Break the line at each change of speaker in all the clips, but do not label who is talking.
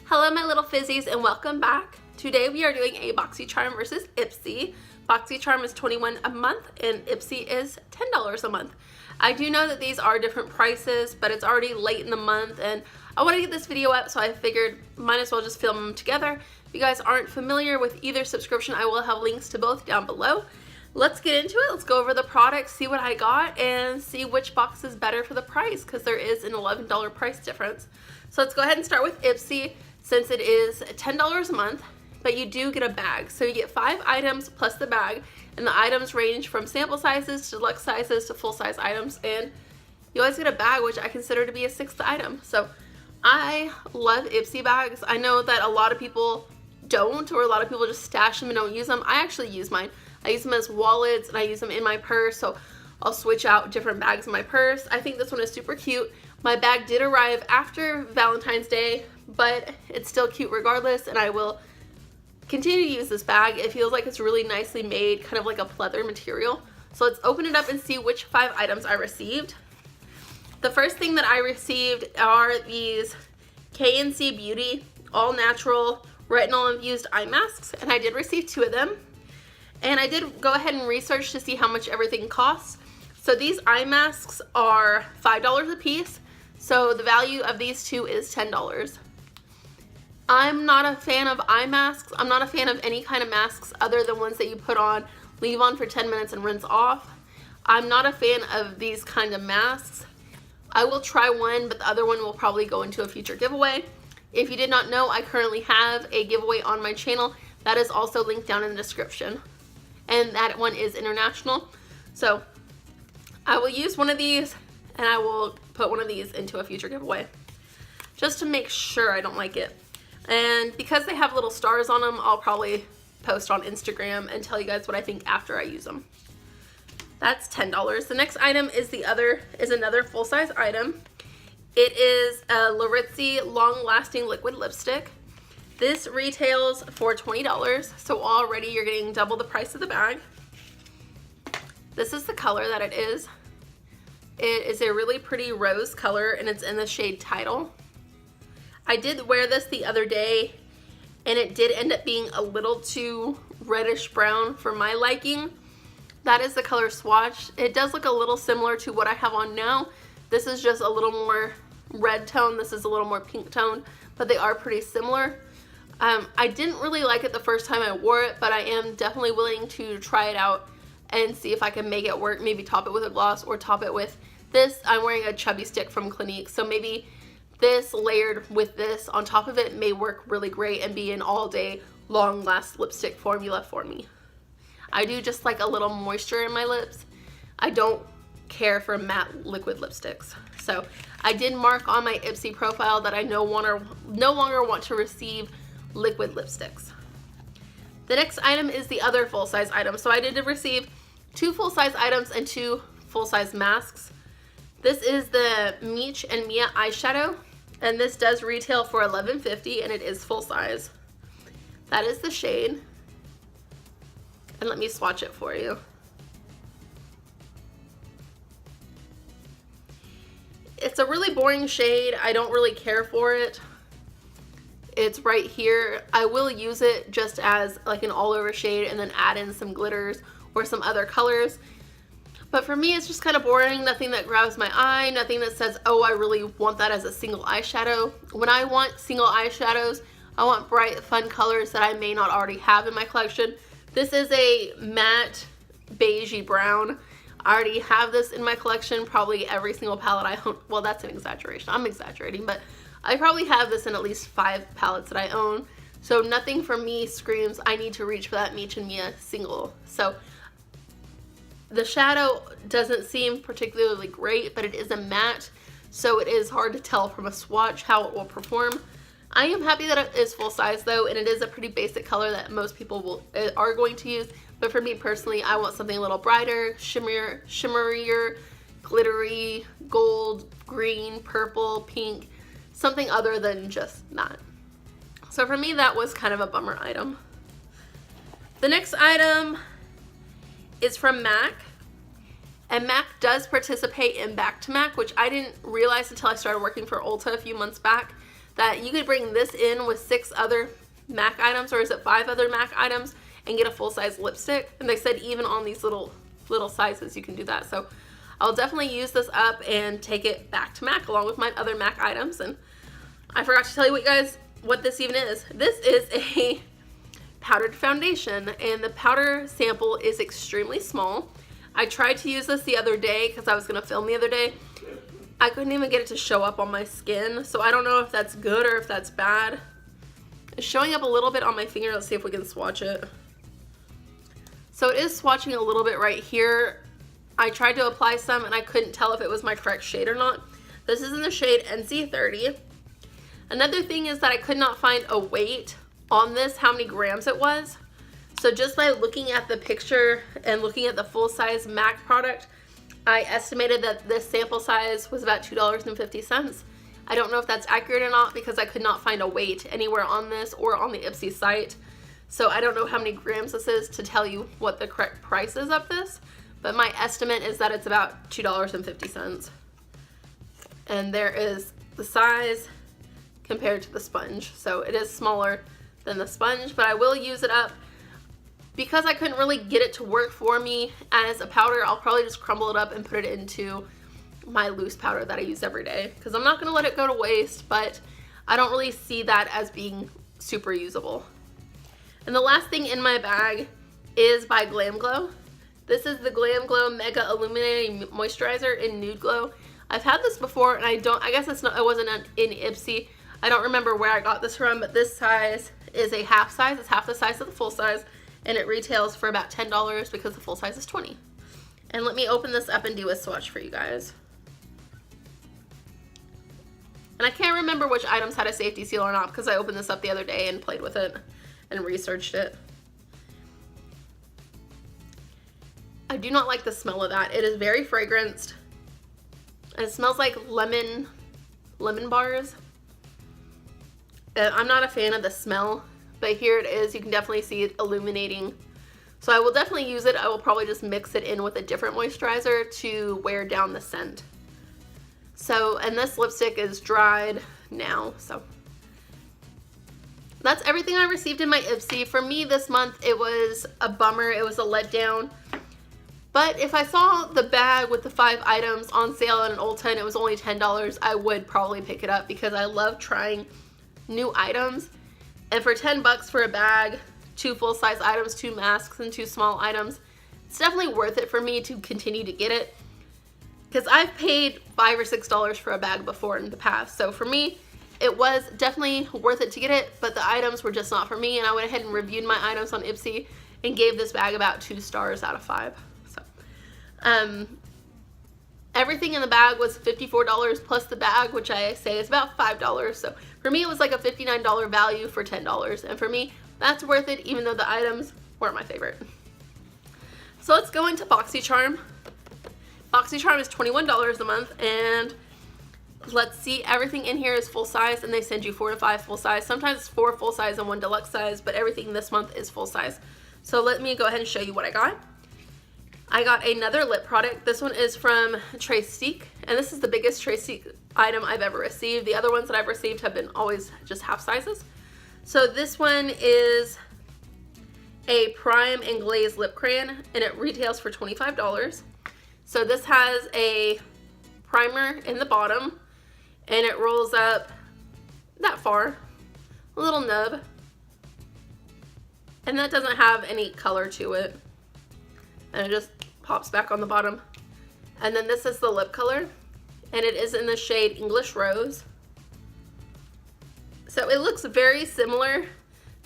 Hello my little fizzies and welcome back. Today we are doing a BoxyCharm versus Ipsy. BoxyCharm is $21 a month and Ipsy is $10 a month. I do know that these are different prices, but it's already late in the month and I want to get this video up, so I figured might as well just film them together. If you guys aren't familiar with either subscription, I will have links to both down below. Let's get into it. Let's go over the products, see what I got, and see which box is better for the price, because there is an $11 price difference. So let's go ahead and start with Ipsy, since it is $10 a month, but you do get a bag. So you get 5 items plus the bag, and the items range from sample sizes to deluxe sizes to full size items, and you always get a bag, which I consider to be a 6th item. So I love Ipsy bags. I know that a lot of people don't, or a lot of people just stash them and don't use them. I actually use mine. I use them as wallets and I use them in my purse, so I'll switch out different bags in my purse. I think this one is super cute. My bag did arrive after Valentine's Day, but it's still cute regardless, and I will continue to use this bag. It feels like it's really nicely made, kind of like a pleather material. So let's open it up and see which 5 items I received. The first thing that I received are these KNC Beauty all natural retinol infused eye masks, and I did receive 2 of them. And I did go ahead and research to see how much everything costs. So these eye masks are $5 a piece. So the value of these 2 is $10. I'm not a fan of eye masks. I'm not a fan of any kind of masks other than ones that you put on, leave on for 10 minutes and rinse off. I'm not a fan of these kind of masks. I will try one, but the other one will probably go into a future giveaway. If you did not know, I currently have a giveaway on my channel. That is also linked down in the description. And that one is international. So I will use one of these and I will put one of these into a future giveaway just to make sure I don't like it. And because they have little stars on them, I'll probably post on Instagram and tell you guys what I think after I use them. That's $10. The next item is another full-size item. It is a Laritzy long-lasting liquid lipstick. This retails for $20, so already you're getting double the price of the bag. This is the color that it is. It is a really pretty rose color, and it's in the shade Tidal. I did wear this the other day, and it did end up being a little too reddish brown for my liking. That is the color swatch. It does look a little similar to what I have on now. This is just a little more red tone. This is a little more pink tone, but they are pretty similar. I didn't really like it the first time I wore it, but I am definitely willing to try it out and see if I can make it work. Maybe top it with a gloss or top it with this. I'm wearing a chubby stick from Clinique, so maybe this layered with this on top of it may work really great and be an all-day long-last lipstick formula for me. I do just like a little moisture in my lips. I don't care for matte liquid lipsticks. So I did mark on my Ipsy profile that I no longer want to receive liquid lipsticks. The next item is the other full-size item. So I did receive 2 full-size items and 2 full-size masks. This is the Meech N Mia eyeshadow, and this does retail for $11.50, and it is full size. That is the shade. And let me swatch it for you. It's a really boring shade. I don't really care for it. It's right here. I will use it just as like an all-over shade and then add in some glitters or some other colors. But for me, it's just kind of boring. Nothing that grabs my eye. Nothing that says, oh, I really want that as a single eyeshadow. When I want single eyeshadows, I want bright, fun colors that I may not already have in my collection. This is a matte beigey brown. I already have this in my collection. Probably every single palette I own. Well, that's an exaggeration. I'm exaggerating, but I probably have this in at least 5 palettes that I own. So nothing for me screams I need to reach for that Meech N Mia single. So the shadow doesn't seem particularly great, but it is a matte, so it is hard to tell from a swatch how it will perform. I am happy that it is full size though, and it is a pretty basic color that most people are going to use. But for me personally, I want something a little brighter, shimmerier, glittery, gold, green, purple, pink, something other than just that. So for me, that was kind of a bummer item. The next item is from MAC, and MAC does participate in Back to MAC, which I didn't realize until I started working for Ulta a few months back, that you could bring this in with 6 other MAC items, or is it 5 other MAC items, and get a full-size lipstick. And they said even on these little sizes you can do that. So I'll definitely use this up and take it back to MAC along with my other MAC items. And I forgot to tell you what this even is. This is a powdered foundation, and the powder sample is extremely small. I tried to use this the other day because I was going to film the other day. I couldn't even get it to show up on my skin, so I don't know if that's good or if that's bad. It's showing up a little bit on my finger. Let's see if we can swatch it. So it is swatching a little bit right here. I tried to apply some and I couldn't tell if it was my correct shade or not. This is in the shade NC30. Another thing is that I could not find a weight on this, how many grams it was. So just by looking at the picture and looking at the full-size MAC product, I estimated that this sample size was about $2.50. I don't know if that's accurate or not because I could not find a weight anywhere on this or on the Ipsy site. So I don't know how many grams this is to tell you what the correct price is of this, but my estimate is that it's about $2.50. And there is the size compared to the sponge. So it is smaller than the sponge, but I will use it up. Because I couldn't really get it to work for me as a powder, I'll probably just crumble it up and put it into my loose powder that I use every day. Because I'm not going to let it go to waste, but I don't really see that as being super usable. And the last thing in my bag is by GlamGlow. This is the GlamGlow Mega Illuminating Moisturizer in Nude Glow. I've had this before, and I guess it wasn't in Ipsy. I don't remember where I got this from, but this size is a half size. It's half the size of the full size. And it retails for about $10 because the full size is $20. And let me open this up and do a swatch for you guys. And I can't remember which items had a safety seal or not because I opened this up the other day and played with it and researched it. I do not like the smell of that. It is very fragranced. And it smells like lemon bars. I'm not a fan of the smell. But here it is, you can definitely see it illuminating. So I will definitely use it. I will probably just mix it in with a different moisturizer to wear down the scent. So, and this lipstick is dried now, so. That's everything I received in my Ipsy. For me this month, it was a bummer, it was a letdown. But if I saw the bag with the 5 items on sale at an Ulta and it was only $10, I would probably pick it up because I love trying new items. And for $10 for a bag, 2 full-size items, 2 masks, and 2 small items, it's definitely worth it for me to continue to get it. Because I've paid $5 or $6 for a bag before in the past. So for me, it was definitely worth it to get it, but the items were just not for me. And I went ahead and reviewed my items on Ipsy and gave this bag about 2 stars out of 5. So, everything in the bag was $54 plus the bag, which I say is about $5. So for me, it was like a $59 value for $10. And for me, that's worth it, even though the items weren't my favorite. So let's go into BoxyCharm. BoxyCharm is $21 a month, and let's see, everything in here is full size, and they send you 4 to 5 full size. Sometimes it's 4 full size and 1 deluxe size, but everything this month is full size. So let me go ahead and show you what I got. I got another lip product. This one is from Trestique, and this is the biggest Trestique item I've ever received. The other ones that I've received have been always just half sizes. So this one is a Prime and Glaze lip crayon, and it retails for $25. So this has a primer in the bottom, and it rolls up that far, a little nub, and that doesn't have any color to it. And it just pops back on the bottom. And then this is the lip color, and it is in the shade English Rose. So it looks very similar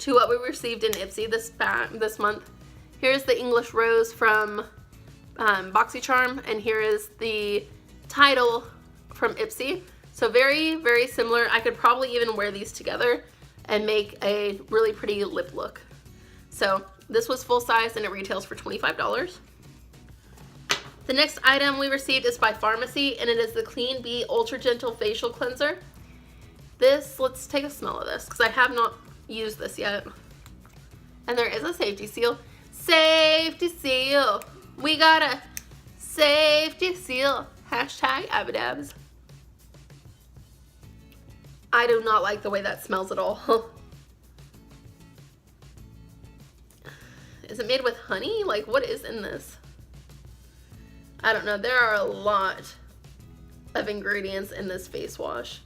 to what we received in Ipsy this month. Here's the English Rose from BoxyCharm, and here is the title from Ipsy. So very, very similar. I could probably even wear these together and make a really pretty lip look. So this was full size and it retails for $25. The next item we received is by Farmacy, and it is the Clean Bee Ultra Gentle Facial Cleanser. This, let's take a smell of this because I have not used this yet. And there is a safety seal. Safety seal. We got a safety seal. Hashtag IBOTTA. I do not like the way that smells at all. Is it made with honey? Like, what is in this? I don't know. There are a lot of ingredients in this face wash.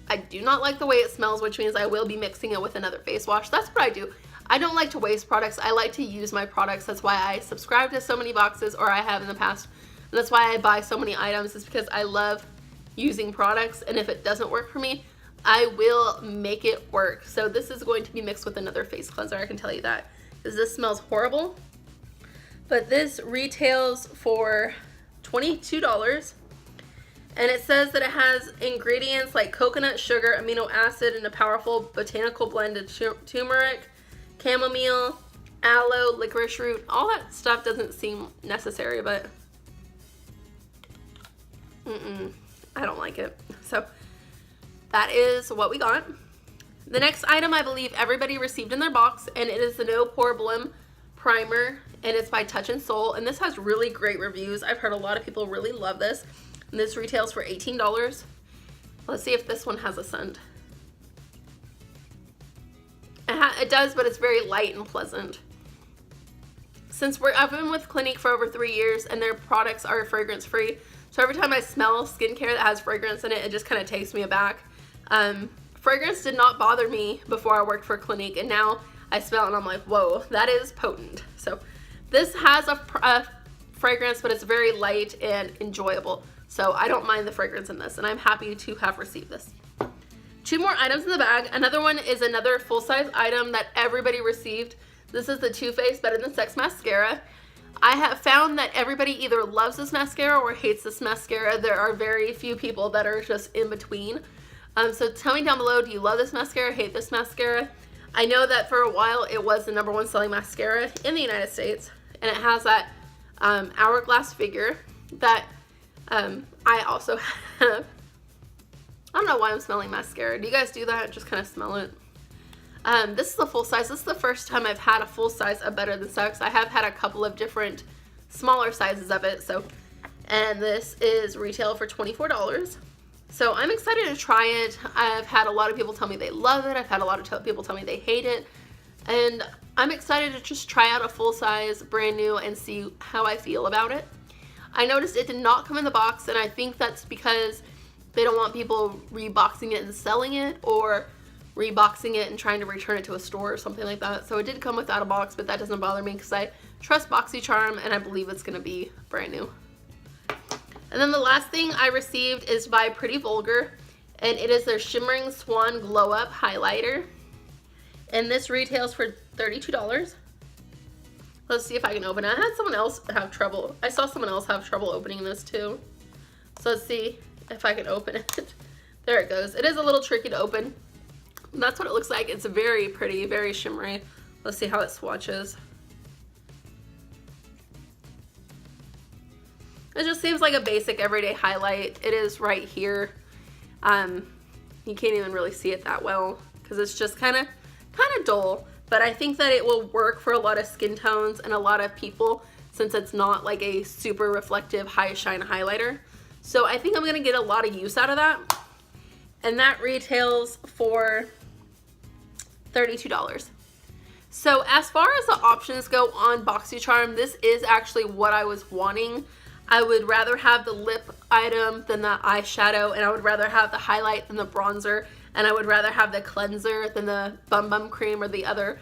I do not like the way it smells, which means I will be mixing it with another face wash. That's what I do. I don't like to waste products. I like to use my products. That's why I subscribe to so many boxes, or I have in the past. And that's why I buy so many items, is because I love using products, and if it doesn't work for me, I will make it work. So this is going to be mixed with another face cleanser, I can tell you that, because this smells horrible. But this retails for $22. And it says that it has ingredients like coconut, sugar, amino acid, and a powerful botanical blend of turmeric, chamomile, aloe, licorice root. All that stuff doesn't seem necessary, but I don't like it. So that is what we got. The next item I believe everybody received in their box, and it is the No Problem Primer, and it's by Touch in Soul, and this has really great reviews. I've heard a lot of people really love this. And this retails for $18. Let's see if this one has a scent. It does, but it's very light and pleasant. Since I've been with Clinique for over 3 years, and their products are fragrance free, so every time I smell skincare that has fragrance in it, it just kind of takes me aback. Fragrance did not bother me before I worked for Clinique, and now I smell it and I'm like, whoa, that is potent. So this has a fragrance, but it's very light and enjoyable. So I don't mind the fragrance in this, and I'm happy to have received this. 2 more items in the bag. Another one is another full-size item that everybody received. This is the TooFaced Better Than Sex Mascara. I have found that everybody either loves this mascara or hates this mascara. There are very few people that are just in between. So tell me down below, do you love this mascara, hate this mascara? I know that for a while it was the #1 selling mascara in the United States, and it has that hourglass figure that I also have. I don't know why I'm smelling mascara. Do you guys do that? Just kind of smell it. This is the full size. This is the first time I've had a full size of Better Than Sex. I have had a couple of different smaller sizes of it. And this is retail for $24. So I'm excited to try it. I've had a lot of people tell me they love it. I've had a lot of people tell me they hate it. And I'm excited to just try out a full size, brand new, and see how I feel about it. I noticed it did not come in the box, and I think that's because they don't want people reboxing it and selling it, or reboxing it and trying to return it to a store or something like that. So it did come without a box, but that doesn't bother me because I trust BoxyCharm, and I believe it's going to be brand new. And then the last thing I received is by Pretty Vulgar, and it is their Shimmering Swan Glow Up Highlighter. And this retails for $32. Let's see if I can open it. I had someone else have trouble. I saw someone else have trouble opening this too. So let's see if I can open it. There it goes. It is a little tricky to open. That's what it looks like. It's very pretty, very shimmery. Let's see how it swatches. It just seems like a basic everyday highlight. It is right here. You can't even really see it that well because it's just kind of dull. But I think that it will work for a lot of skin tones and a lot of people, since it's not like a super reflective high shine highlighter. So I think I'm going to get a lot of use out of that. And that retails for $32. So as far as the options go on BoxyCharm, this is actually what I was wanting. I would rather have the lip item than the eyeshadow, and I would rather have the highlight than the bronzer, and I would rather have the cleanser than the Bum Bum cream or the other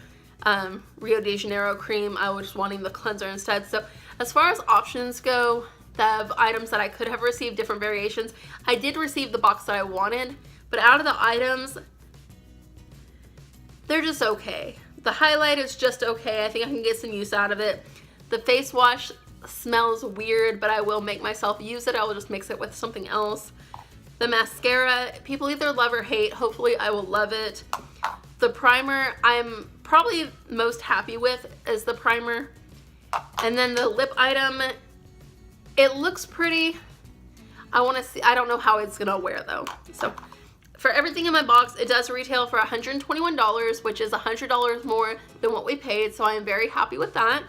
Rio de Janeiro cream. I was wanting the cleanser instead. So as far as options go, the items that I could have received, different variations, I did receive the box that I wanted, but out of the items, they're just okay. The highlight is just okay. I think I can get some use out of it. The face wash smells weird, but I will make myself use it. I will just mix it with something else. The mascara, people either love or hate. Hopefully I will love it. The primer, I'm probably most happy with is the primer. And then the lip item, it looks pretty. I want to see, I don't know how it's gonna wear though. So for everything in my box, it does retail for $121, which is $100 more than what we paid. So I am very happy with that.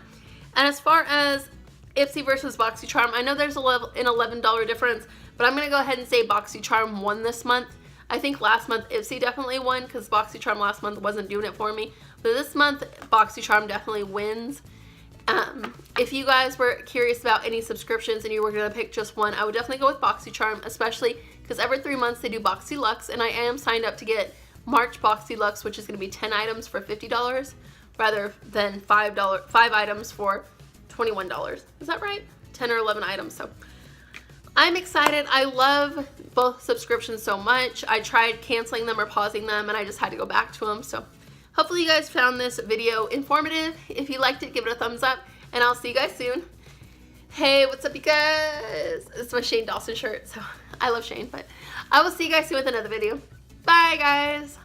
And as far as Ipsy versus BoxyCharm, I know there's an $11 difference, but I'm going to go ahead and say BoxyCharm won this month. I think last month Ipsy definitely won because BoxyCharm last month wasn't doing it for me. But this month, BoxyCharm definitely wins. If you guys were curious about any subscriptions and you were going to pick just one, I would definitely go with BoxyCharm, especially because every 3 months they do BoxyLuxe, and I am signed up to get March BoxyLuxe, which is going to be 10 items for $50 rather than $5 items for $21. Is that right? 10 or 11 items. So I'm excited. I love both subscriptions so much. I tried canceling them or pausing them, and I just had to go back to them. So hopefully you guys found this video informative. If you liked it, give it a thumbs up, and I'll see you guys soon. Hey, what's up, you guys? It's my Shane Dawson shirt, so I love Shane, but I will see you guys soon with another video. Bye, guys.